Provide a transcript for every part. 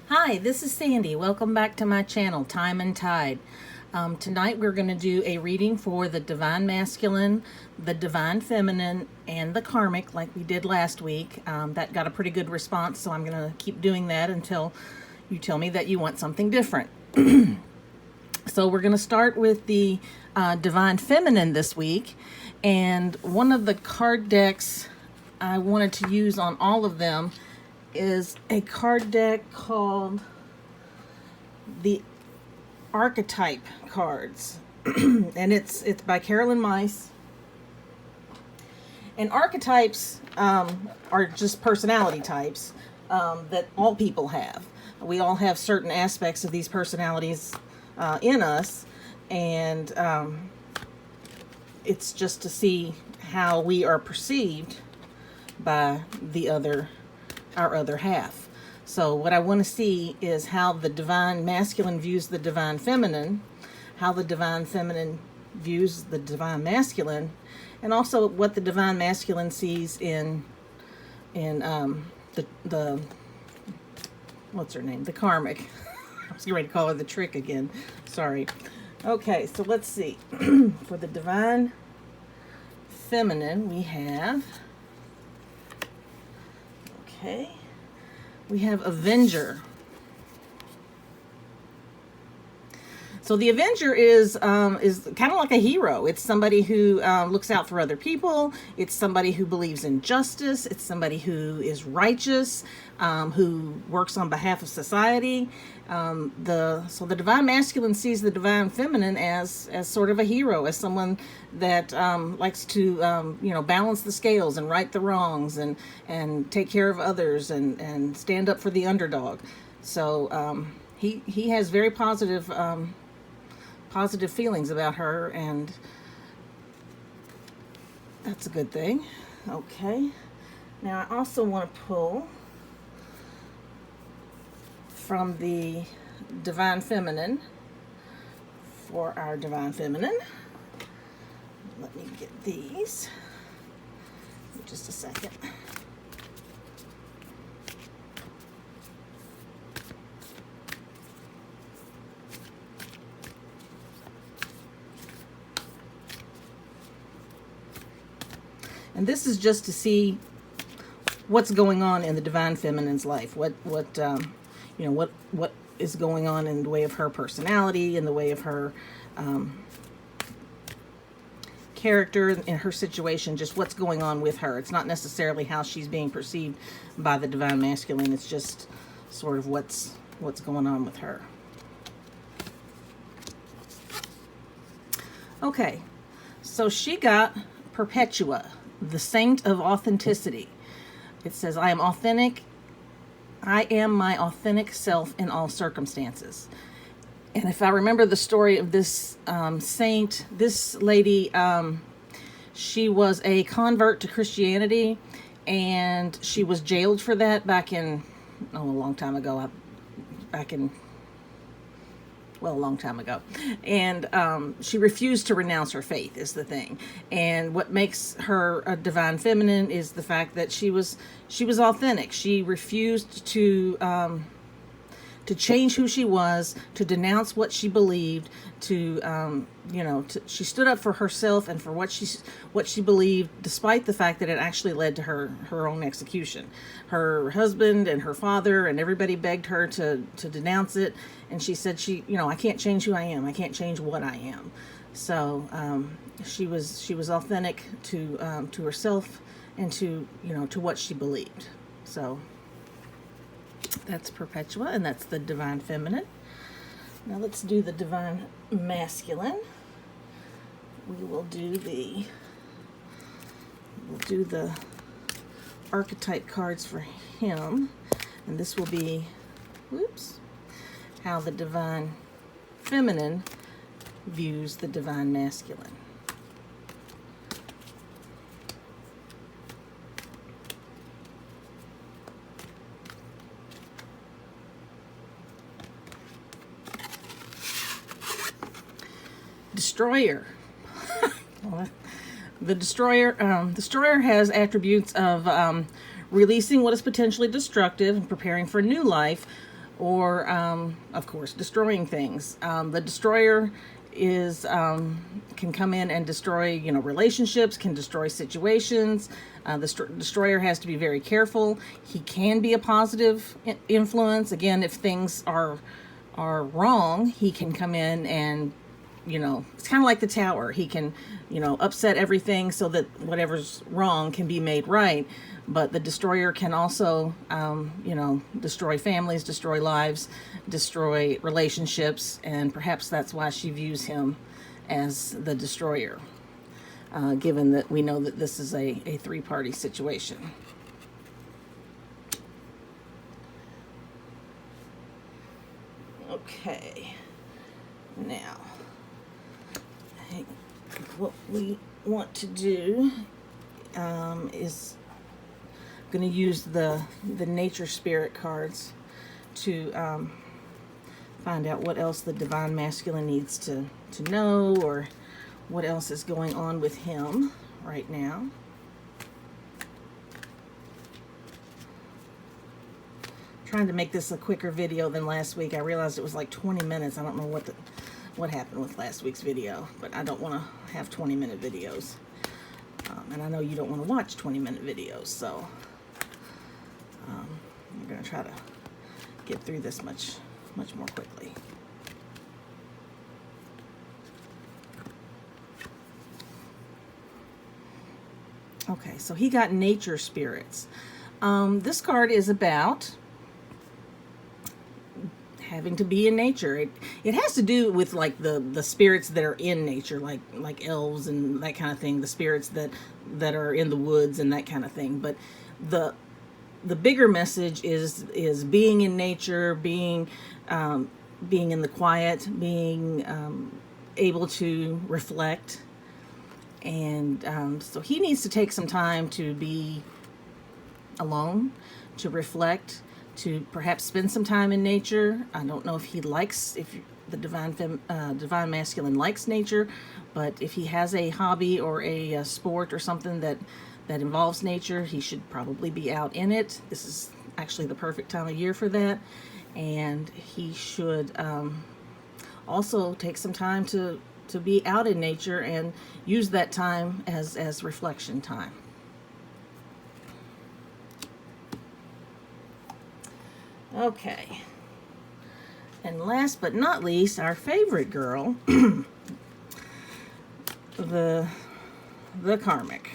Hi, this is Sandy. Welcome back to my channel, Time and Tide. Tonight we're going to do a reading for the Divine Masculine, the Divine Feminine, and the Karmic like we did last week. That got a pretty good response, so I'm going to keep doing that until you tell me that you want something different. So we're going to start with the Divine Feminine this week. And one of the card decks I wanted to use on all of them is a card deck called the Archetype cards. And it's by Carolyn Mice. And archetypes are just personality types that all people have. We all have certain aspects of these personalities in us, and it's just to see how we are perceived by our other half. So what I want to see is how the Divine Masculine views the Divine Feminine, how the Divine Feminine views the Divine Masculine, and also what the Divine Masculine sees in the what's her name? The Karmic. I was getting ready to call her the Trick again. Sorry. Okay, so let's see. For the Divine Feminine, we have Avenger. So the Avenger is kind of like a hero. It's somebody who looks out for other people. It's somebody who believes in justice. It's somebody who is righteous, who works on behalf of society. So the Divine Masculine sees the Divine Feminine as sort of a hero, as someone that likes to balance the scales and right the wrongs and take care of others and stand up for the underdog. So he has very positive feelings about her, and that's a good thing. Okay, now I also want to pull from the Divine Feminine for our Divine Feminine. Let me get these. Just a second. And this is just to see what's going on in the Divine Feminine's life. What is going on in the way of her personality, in the way of her character, in her situation, just what's going on with her. It's not necessarily how she's being perceived by the Divine Masculine. It's just sort of what's going on with her. Okay, so she got Perpetua, the Saint of Authenticity. It says, I am authentic. I am my authentic self in all circumstances. And if I remember the story of this saint, this lady, she was a convert to Christianity, and she was jailed for that back in, a long time ago. A long time ago. And she refused to renounce her faith is the thing. And what makes her a Divine Feminine is the fact that she was authentic. She refused to change who she was, to denounce what she believed, she stood up for herself and for what she believed, despite the fact that it actually led to her own execution. Her husband and her father and everybody begged her to denounce it, and she said, I can't change who I am. I can't change what I am. So she was authentic to herself and to what she believed. So that's Perpetua, and that's the Divine Feminine. Now let's do the Divine Masculine. We'll do the archetype cards for him, and this will be, how the Divine Feminine views the Divine Masculine. Destroyer. The Destroyer has attributes of releasing what is potentially destructive and preparing for new life, or of course destroying things. The destroyer is can come in and destroy, you know, relationships, can destroy situations. The destroyer has to be very careful. He can be a positive influence. Again, if things are wrong, he can come in and, you know, it's kind of like the tower. He can, you know, upset everything so that whatever's wrong can be made right. But the destroyer can also, you know, destroy families, destroy lives, destroy relationships, and perhaps that's why she views him as the destroyer, given that we know that this is a three-party situation. Okay, now, what we want to do is going to use the nature spirit cards to find out what else the divine masculine needs to know, or what else is going on with him right now. Trying to make this a quicker video than last week. I realized it was like 20 minutes. I don't know what happened with last week's video, but I don't want to have 20-minute videos. And I know you don't want to watch 20-minute videos, so I'm going to try to get through this much more quickly. Okay, so he got nature spirits. This card is about having to be in nature. It has to do with like the spirits that are in nature, like elves and that kind of thing, the spirits that are in the woods and that kind of thing. But the bigger message is being in nature, being in the quiet, being able to reflect. And so he needs to take some time to be alone, to reflect, to perhaps spend some time in nature. I don't know if the divine masculine likes nature, but if he has a hobby or a sport or something that involves nature, he should probably be out in it. This is actually the perfect time of year for that. And he should also take some time to be out in nature and use that time as reflection time. Okay. And last but not least, our favorite girl, the Karmic.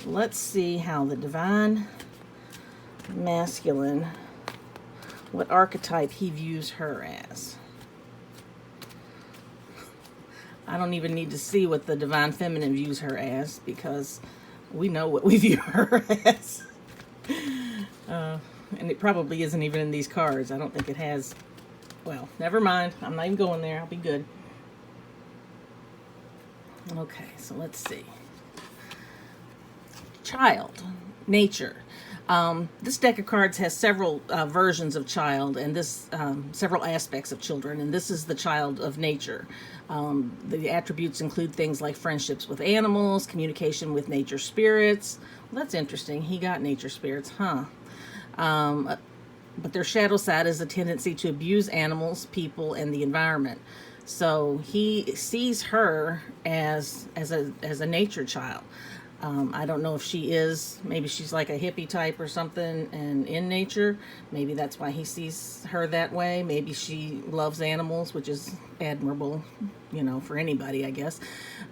Let's see how the divine masculine, what archetype he views her as. I don't even need to see what the divine feminine views her as, because we know what we view her as. And it probably isn't even in these cards. I don't think it has. Well, never mind. I'm not even going there. I'll be good. Okay, so let's see. Child, nature. This deck of cards has several versions of child, and this several aspects of children, and this is the child of nature. The attributes include things like friendships with animals, communication with nature spirits. Well, that's interesting. He got nature spirits, huh? But their shadow side is a tendency to abuse animals, people, and the environment. So he sees her as a nature child. I don't know if she is, maybe she's like a hippie type or something and in nature. Maybe that's why he sees her that way. Maybe she loves animals, which is admirable, you know, for anybody, I guess.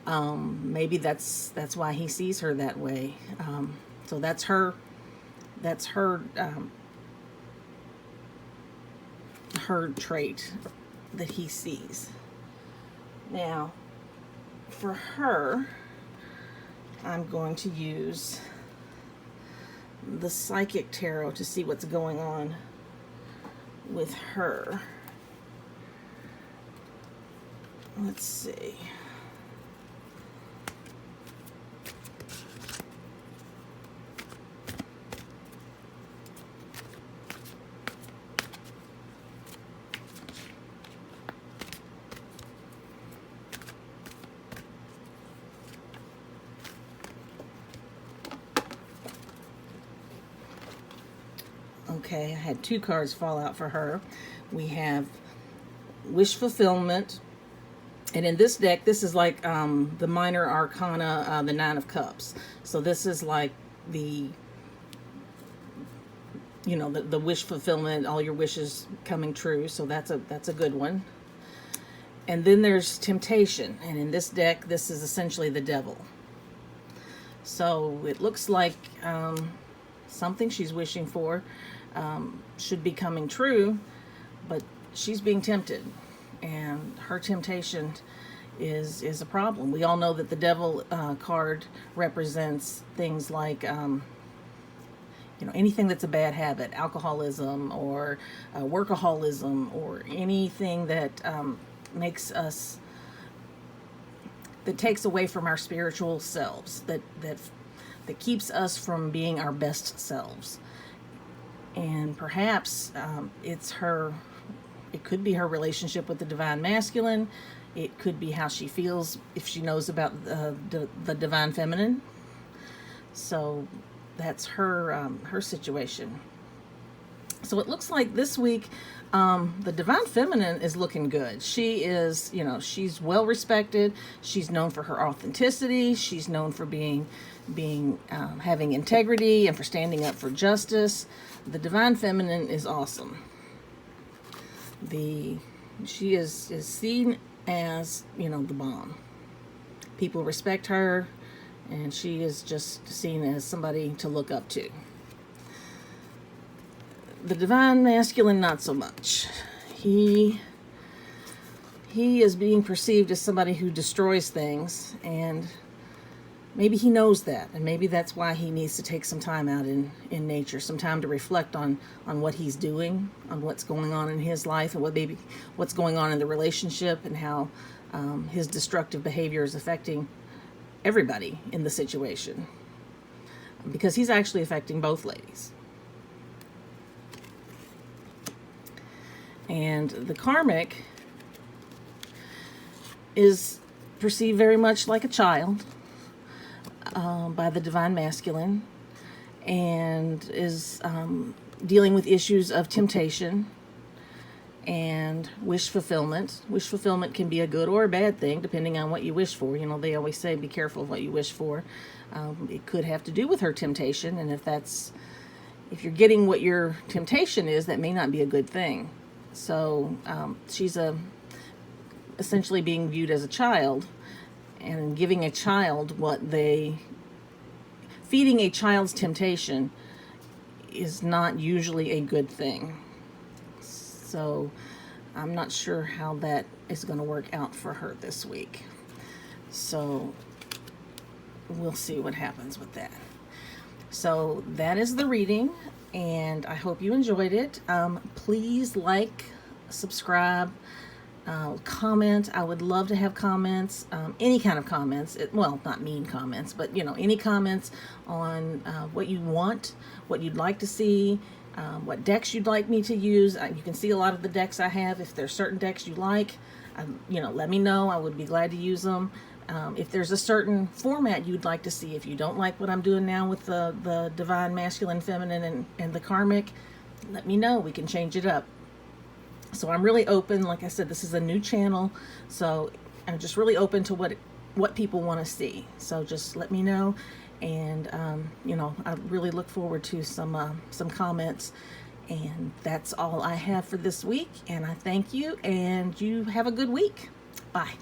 Maybe that's why he sees her that way. So that's her trait that he sees. Now, for her, I'm going to use the Psychic Tarot to see what's going on with her. Let's see. Okay, I had 2 cards fall out for her. We have wish fulfillment. And in this deck, this is like the minor arcana, the 9 of Cups. So this is like the, you know, the wish fulfillment, all your wishes coming true. So that's a good one. And then there's temptation. And in this deck, this is essentially the devil. So it looks like something she's wishing for should be coming true, but she's being tempted. And her temptation is a problem. We all know that the devil card represents things like, you know, anything that's a bad habit, alcoholism or workaholism, or anything that makes us, that takes away from our spiritual selves, that keeps us from being our best selves. And perhaps it's her. It could be her relationship with the divine masculine. It could be how she feels if she knows about the divine feminine. So that's her her situation. So it looks like this week the divine feminine is looking good. She is, you know, she's well respected. She's known for her authenticity. She's known for being having integrity and for standing up for justice. The divine feminine is awesome. She is seen as, you know, the bomb. People respect her, and she is just seen as somebody to look up to. The divine masculine, not so much. He is being perceived as somebody who destroys things, and maybe he knows that, and maybe that's why he needs to take some time out in nature, some time to reflect on what he's doing, on what's going on in his life, and what's going on in the relationship, and how his destructive behavior is affecting everybody in the situation. Because he's actually affecting both ladies. And the karmic is perceived very much like a child by the divine masculine, and is dealing with issues of temptation and wish fulfillment. Wish fulfillment can be a good or a bad thing depending on what you wish for. You know, they always say be careful of what you wish for. It could have to do with her temptation, and if you're getting what your temptation is, that may not be a good thing. So she's essentially being viewed as a child, and giving a child feeding a child's temptation is not usually a good thing. So I'm not sure how that is going to work out for her this week. So we'll see what happens with that. So that is the reading, and I hope you enjoyed it. Please like, subscribe, comment. I would love to have comments, any kind of comments. Well, not mean comments, but you know, any comments on what you want, what you'd like to see, what decks you'd like me to use. You can see a lot of the decks I have. If there's certain decks you like, you know, let me know. I would be glad to use them. If there's a certain format you'd like to see, if you don't like what I'm doing now with the divine masculine, feminine, and the karmic, let me know. We can change it up. So I'm really open. Like I said, this is a new channel, so I'm just really open to what people want to see. So just let me know, and you know, I really look forward to some comments. And that's all I have for this week. And I thank you, and you have a good week. Bye.